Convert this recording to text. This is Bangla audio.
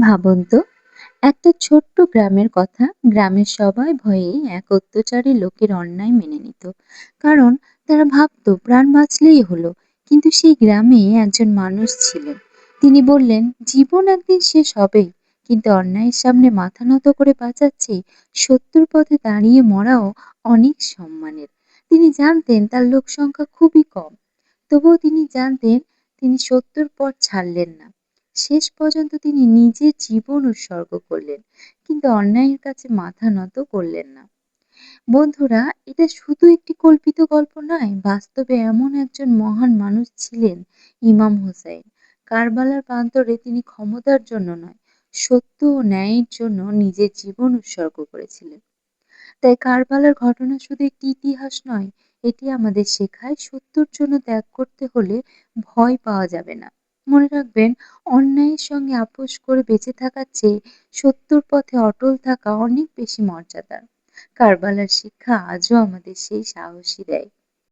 ভাবুন তো, একটা ছোট্ট গ্রামের কথা। গ্রামের সবাই ভয়ে এক অত্যাচারী লোকের অন্যায় মেনে নিত, কারণ তারা ভাবতো প্রাণ বাঁচলেই হলো। কিন্তু সেই গ্রামে একজন মানুষ ছিলেন। তিনি বললেন, জীবন একদিন শেষ হবেই, কিন্তু অন্যায়ের সামনে মাথা নত করে বাঁচাচ্ছি, সত্যের পথে দাঁড়িয়ে মরাও অনেক সম্মানের। তিনি জানতেন তার লোক সংখ্যা খুবই কম, তবুও তিনি জানতেন, তিনি সত্যের পথ ছাড়লেন না। শেষ পর্যন্ত তিনি নিজের জীবন উৎসর্গ করলেন, কিন্তু অন্যায়ের কাছে মাথা নত করলেন না। বন্ধুরা, এটা শুধু একটি কল্পিত গল্প নয়, বাস্তবে এমন একজন মহান মানুষ ছিলেন, ইমাম হুসাইন। কারবালার প্রান্তরে তিনি ক্ষমতার জন্য নয়, সত্য ও ন্যায়ের জন্য নিজের জীবন উৎসর্গ করেছিলেন। তাই কারবালার ঘটনা শুধু একটি ইতিহাস নয়, এটি আমাদের শেখায় সত্যের জন্য ত্যাগ করতে হলে ভয় পাওয়া যাবে না। মনে রাখবেন, অন্যায়ের সঙ্গে আপোষ করে বেঁচে থাকার চেয়ে সত্যর পথে অটল থাকা অনেক বেশি মর্যাদার। কারবালার শিক্ষা আজও আমাদের সেই সাহসই দেয়।